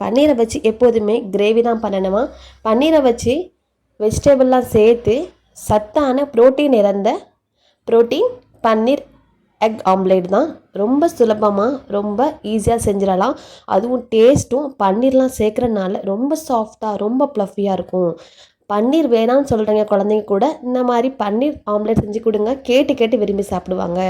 பன்னீரை வச்சு எப்போதுமே கிரேவி தான் பண்ணணுமா? பன்னீரை வச்சு வெஜிடபிள்லாம் சேர்த்து சத்தான புரோட்டீன் நிறைந்த புரோட்டீன் பன்னீர் எக் ஆம்லேட் தான். ரொம்ப சுலபமாக ரொம்ப ஈஸியாக செஞ்சிடலாம். அதுவும் டேஸ்ட்டும் பன்னீர்லாம் சேர்க்குறனால ரொம்ப சாஃப்டாக ரொம்ப ப்ளஃபியாக இருக்கும். பன்னீர் வேணாம்னு சொல்கிறீங்க குழந்தைங்க கூட இந்த மாதிரி பன்னீர் ஆம்லேட் செஞ்சு கொடுங்க, கேட்டு கேட்டு விரும்பி சாப்பிடுவாங்க.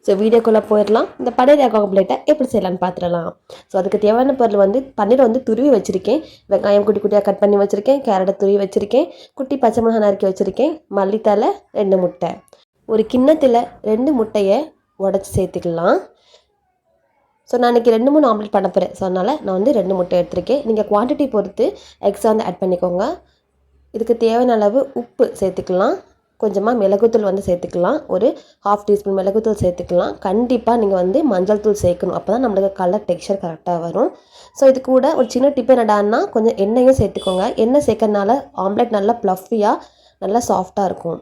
ஸோ வீடியோக்குள்ளே போயிடலாம். இந்த பன்னீர் எக் ஆம்லேட்டை எப்படி செய்யலான்னு பார்த்துடலாம். ஸோ அதுக்கு தேவையான பொருள் வந்து பன்னீரை வந்து துருவி வச்சுருக்கேன், வெங்காயம் குட்டி குட்டியாக கட் பண்ணி வச்சுருக்கேன், கேரட்டை துருவி வச்சுருக்கேன், குட்டி பச்சை மிளகாய் நறுக்கி வச்சுருக்கேன், மல்லித்தலை 2 முட்டை. ஒரு கிண்ணத்தில் 2 முட்டையை உடச்சி சேர்த்துக்கலாம். ஸோ நான் இன்றைக்கி 2-3 ஆம்லேட் பண்ண போகிறேன். ஸோ அதனால் நான் வந்து 2 முட்டை எடுத்திருக்கேன். நீங்கள் குவான்டிட்டி பொறுத்து எக்ஸாக வந்து ஆட் பண்ணிக்கோங்க. இதுக்கு தேவையான அளவு உப்பு சேர்த்துக்கலாம், கொஞ்சமாக மிளகுத்தூள் வந்து சேர்த்துக்கலாம், ஒரு 1/2 டீஸ்பூன் மிளகுத்தூள் சேர்த்துக்கலாம். கண்டிப்பாக நீங்கள் வந்து மஞ்சள் தூள் சேர்க்கணும், அப்போ தான் நம்மளுக்கு கலர் டெக்ஸ்சர் கரெக்டாக வரும். ஸோ இது கூட ஒரு சின்ன டிப் என்னடான்னா கொஞ்சம் எண்ணெயும் சேர்த்துக்கோங்க. எண்ணெய் சேர்க்கறனால ஆம்லேட் நல்லா ப்ளஃபியாக நல்லா சாஃப்டாக இருக்கும்.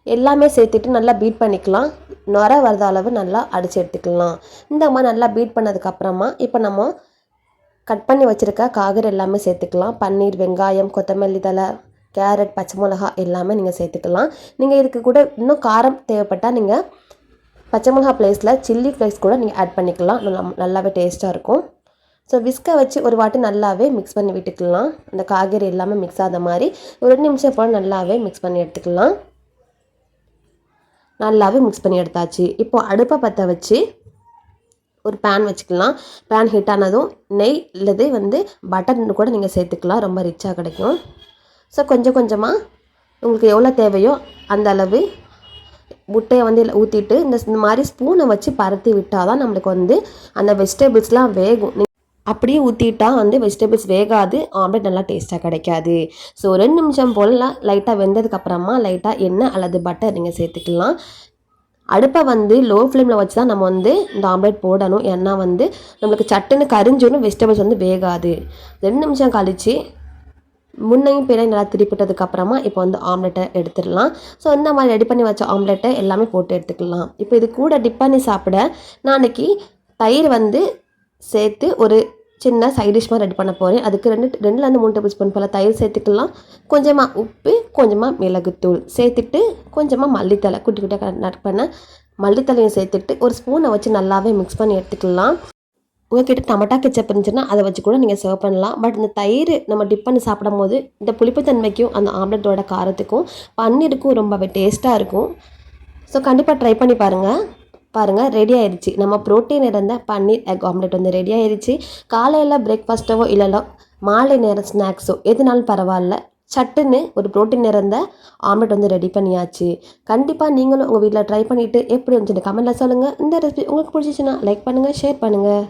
எல்லாமே சேர்த்துட்டு நல்லா பீட் பண்ணிக்கலாம். நுர வரத அளவு நல்லா அடித்து எடுத்துக்கலாம். இந்த மாதிரி நல்லா பீட் பண்ணதுக்கப்புறமா இப்போ நம்ம கட் பண்ணி வச்சுருக்க காய்கறி எல்லாமே சேர்த்துக்கலாம். பன்னீர், வெங்காயம், கொத்தமல்லி தழை, கேரட், பச்சை மிளகா எல்லாமே நீங்கள் சேர்த்துக்கலாம். நீங்கள் இதுக்கு கூட இன்னும் காரம் தேவைப்பட்டால் நீங்கள் பச்சை மிளகா ப்ளேஸில் சில்லி ஃப்ளேக்ஸ் கூட நீங்கள் ஆட் பண்ணிக்கலாம். நல்லாவே டேஸ்ட்டாக இருக்கும். ஸோ விஸ்கை வச்சு ஒரு வாட்டி நல்லாவே மிக்ஸ் பண்ணி விட்டுக்கலாம். அந்த காய்கறி எல்லாமே மிக்ஸ் ஆகாத மாதிரி ஒரு 2 நிமிஷம் போல் நல்லாவே மிக்ஸ் பண்ணி எடுத்துக்கலாம். நல்லாவே மிக்ஸ் பண்ணி எடுத்தாச்சு. இப்போது அடுப்பை பற்ற வச்சு ஒரு பேன் வச்சுக்கலாம். பேன் ஹீட் ஆனதும் நெய் இல்லது வந்து பட்டர் கூட நீங்கள் சேர்த்துக்கலாம், ரொம்ப ரிச்சாக கிடைக்கும். ஸோ கொஞ்சம் கொஞ்சமாக உங்களுக்கு எவ்வளோ தேவையோ அந்த அளவு முட்டையை வந்து ஊற்றிட்டு இந்த மாதிரி ஸ்பூனை வச்சு பரத்தி விட்டால் தான் நம்மளுக்கு வந்து அந்த வெஜிடபிள்ஸ்லாம் வேகும். அப்படியே ஊற்றிட்டா வந்து வெஜிடபிள்ஸ் வேகாது, ஆம்லேட் நல்லா டேஸ்ட்டாக கிடைக்காது. ஸோ 2 நிமிஷம் போல் லைட்டாக வெந்ததுக்கப்புறமா லைட்டாக எண்ணெய் அல்லது பட்டர் நீங்கள் சேர்த்துக்கலாம். அடுப்பை வந்து லோ ஃப்ளேமில் வச்சு தான் நம்ம வந்து இந்த ஆம்லேட் போடணும். ஏன்னா வந்து நம்மளுக்கு சட்டுன்னு கரிஞ்சோன்னு வெஜிடபிள்ஸ் வந்து வேகாது. 2 நிமிஷம் கழித்து முன்னையும் பின்னையும் நல்லா திருப்பிட்டதுக்கப்புறமா இப்போ வந்து ஆம்லெட்டை எடுத்துடலாம். ஸோ இந்த மாதிரி ரெடி பண்ணி வச்ச ஆம்லெட்டை எல்லாமே போட்டு எடுத்துக்கலாம். இப்போ இது கூட டிப் பண்ணி சாப்பிட நான் அன்றைக்கி தயிர் வந்து சேர்த்து ஒரு சின்ன சைட் டிஷ் மாதிரி ரெடி பண்ண போகிறேன். அதுக்கு 2-3 டேபிள் ஸ்பூன் போல் தயிர் சேர்த்துக்கலாம். கொஞ்சமாக உப்பு, கொஞ்சமாக மிளகுத்தூள் சேர்த்துட்டு கொஞ்சமாக மல்லித்தலை குட்டி குட்டியாக நட் பண்ண மல்லித்தலையும் சேர்த்துட்டு ஒரு ஸ்பூனை வச்சு நல்லாவே மிக்ஸ் பண்ணி எடுத்துக்கலாம். உங்கள்கிட்ட டொமேட்டோ கெச்சப் இருந்துச்சுன்னா அதை வச்சு கூட நீங்கள் சர்வ் பண்ணலாம். பட் இந்த தயிர் நம்ம டிப் பண்ணி சாப்பிடும் போது இந்த புளிப்புத்தன்மைக்கும் அந்த ஆம்லெட்டோட காரத்துக்கும் பன்னீருக்கும் ரொம்பவே டேஸ்ட்டாக இருக்கும். ஸோ கண்டிப்பாக ட்ரை பண்ணி பாருங்கள் ரெடி ஆயிடுச்சு. நம்ம ப்ரோட்டீன் இருந்த பன்னீர் எக் ஆம்லெட் வந்து ரெடி ஆயிடுச்சு. காலையில் பிரேக்ஃபாஸ்ட்டோ இல்லைனா மாலை நேரம் ஸ்நாக்ஸோ எதுனாலும் பரவாயில்ல, சட்டுன்னு ஒரு ப்ரோட்டீன் நிறைந்த ஆம்லெட் வந்து ரெடி பண்ணியாச்சு. கண்டிப்பாக நீங்களும் உங்கள் வீட்டில் ட்ரை பண்ணிவிட்டு எப்படி இருந்துச்சுன்னு கமெண்ட்டில் சொல்லுங்கள். இந்த ரெசிபி உங்களுக்கு பிடிச்சிச்சின்னா லைக் பண்ணுங்கள், ஷேர் பண்ணுங்கள்.